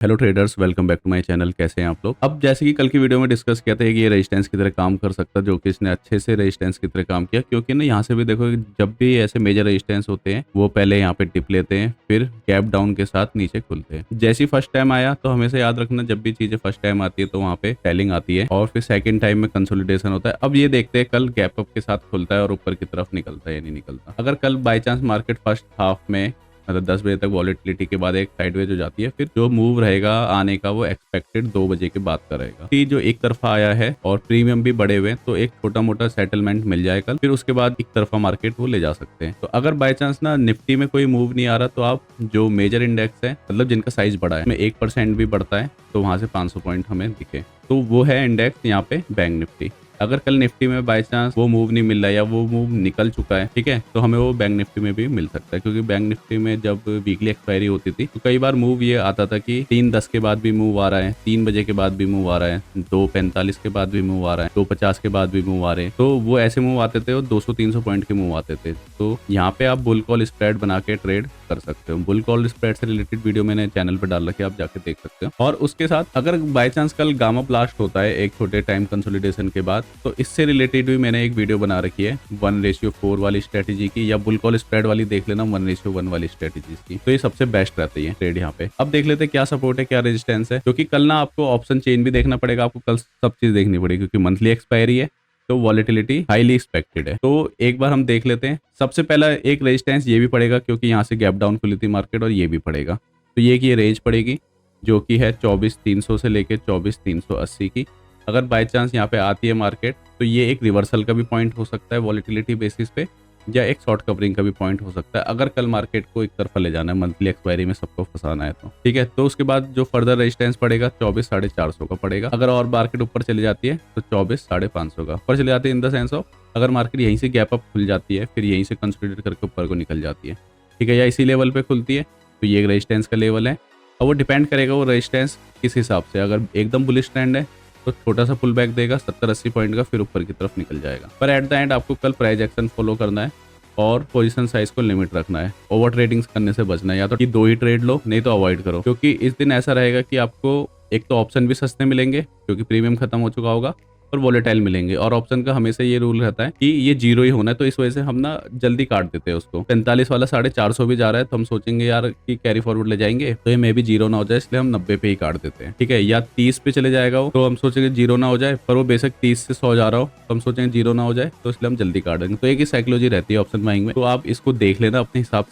Hello traders, welcome back to my channel. कैसे हैं आप लोग। अब जैसे कि कल की वीडियो में डिस्कस किया था कि ये रेजिस्टेंस की तरह काम कर सकता है, जो कि इसने अच्छे से रेजिस्टेंस की तरह काम किया। क्योंकि ना यहाँ से भी देखो कि जब भी ऐसे मेजर रेजिस्टेंस होते हैं वो पहले यहाँ पे टिप लेते हैं, फिर गैप डाउन के साथ नीचे खुलते हैं। जैसे ही फर्स्ट टाइम आया तो हमेशा याद रखना, जब भी चीजें फर्स्ट टाइम आती है तो वहाँ पे सेलिंग आती है और फिर सेकंड टाइम में कंसोलिडेशन होता है। अब ये देखते हैं कल गैप अप के साथ खुलता है और ऊपर की तरफ निकलता है या नहीं निकलता। अगर कल by chance market first half में मतलब 10 बजे तक वॉलेटिलिटी के बाद एक साइडवेज हो जाती है, फिर जो मूव रहेगा आने का वो एक्सपेक्टेड 2 बजे के बाद का रहेगा। कि जो एक तरफा आया है और प्रीमियम भी बढ़े हुए हैं तो एक छोटा मोटा सेटलमेंट मिल जाए कल, फिर उसके बाद एक तरफा मार्केट वो ले जा सकते हैं। तो अगर बाय चांस ना निफ्टी में कोई मूव नहीं आ रहा तो आप जो मेजर इंडेक्स है, मतलब जिनका साइज बड़ा है, में 1% भी बढ़ता है तो वहां से 500 पॉइंट हमें दिखे, तो वो है इंडेक्स यहाँ पे बैंक निफ्टी। अगर कल निफ्टी में बाय चांस वो मूव नहीं मिल रहा है या वो मूव निकल चुका है, ठीक है, तो हमें वो बैंक निफ्टी में भी मिल सकता है। क्योंकि बैंक निफ्टी में जब वीकली एक्सपायरी होती थी तो कई बार मूव ये आता था कि 3:10 के बाद भी मूव आ रहा है, 3 बजे के बाद भी मूव आ रहा है, 2:45 के बाद भी मूव आ रहा है, 2:50 के बाद भी मूव आ रहे हैं। तो वो ऐसे मूव आते थे और 200-300 पॉइंट के मूव आते थे। तो यहाँ पे आप बुल कॉल स्प्रेड बना के ट्रेड कर सकते हो। बुल कॉल स्प्रेड से रिलेटेड वीडियो मैंने चैनल पर डाल रखी है, आप जाके देख सकते हो। और उसके साथ अगर बाय चांस कल गामा ब्लास्ट होता है एक छोटे टाइम कंसोलिडेशन के बाद, तो इससे रिलेटेड भी मैंने एक वीडियो बना रखी है 1:4 वाली स्ट्रेटेजी की, या बुल कॉल स्प्रेड वाली देख लेना 1:1 वाली स्ट्रेटेजी की। तो ये सबसे बेस्ट रहती है ट्रेड यहाँ पे। अब देख लेते हैं क्या सपोर्ट है क्या रेजिस्टेंस है, क्योंकि कल ना आपको ऑप्शन चेन भी देखना पड़ेगा, आपको कल सब चीज देखनी पड़ेगी क्योंकि मंथली एक्सपायरी है तो वॉलेटिलिटी हाईली एक्सपेक्टेड है। तो एक बार हम देख लेते हैं। सबसे पहला एक रेजिस्टेंस ये भी पड़ेगा क्योंकि यहाँ से गैप डाउन खुली थी मार्केट, और ये भी पड़ेगा। तो ये कि ये रेंज पड़ेगी जो कि है 24,300 से लेके 24,380 की। अगर बाय चांस यहाँ पे आती है मार्केट तो ये एक रिवर्सल का भी पॉइंट हो सकता है वॉलेटिलिटी बेसिस पे, या एक शॉर्ट कवरिंग का भी पॉइंट हो सकता है अगर कल मार्केट को एक तरफा ले जाना है, मंथली एक्सपायरी में सबको फंसाना है तो ठीक है। तो उसके बाद जो फर्दर रेजिस्टेंस पड़ेगा 24,450 का पड़ेगा। अगर और मार्केट ऊपर चली जाती है तो 24,550 का ऊपर चली जाती है, इन द सेंस ऑफ अगर मार्केट यहीं से गैप अप खुल जाती है फिर यहीं से कंसोलिडेट करके ऊपर को निकल जाती है, ठीक है, या इसी लेवल पे खुलती है तो ये एक रेजिस्टेंस का लेवल है। और वो डिपेंड करेगा वो रेजिस्टेंस किस हिसाब से। अगर एकदम बुलिश ट्रेंड है तो छोटा सा पुल बैक देगा 70-80 पॉइंट का, फिर ऊपर की तरफ निकल जाएगा। पर एट द एंड आपको कल प्राइस एक्शन फॉलो करना है और पोजीशन साइज को लिमिट रखना है। ओवर ट्रेडिंग करने से बचना है, या तो कि 2 ही ट्रेड लो, नहीं तो अवॉइड करो। क्योंकि इस दिन ऐसा रहेगा कि आपको एक तो ऑप्शन भी सस्ते मिलेंगे क्योंकि प्रीमियम खत्म हो चुका होगा, और वॉलेटाइल मिलेंगे। और ऑप्शन का हमेशा ये रूल रहता है कि ये जीरो ही होना है, तो इस वजह से हम ना जल्दी काट देते हैं उसको। 45 वाला 450 भी जा रहा है तो हम सोचेंगे यार कि कैरी फॉरवर्ड ले जाएंगे तो ये मे भी जीरो ना हो जाए, इसलिए हम 90 पे ही काट देते हैं, ठीक है। या 30 पे चले जाएगा वो, तो हम सोचेंगे जीरो ना हो जाए, पर वो बेशक 30 से 100 जा रहा हो तो हम सोचेंगे जीरो ना हो जाए, तो इसलिए हम जल्दी काट देंगे। तो एक ही साइकोलॉजी रहती है ऑप्शन बाइंग में, तो आप इसको देख लेना अपने हिसाब से।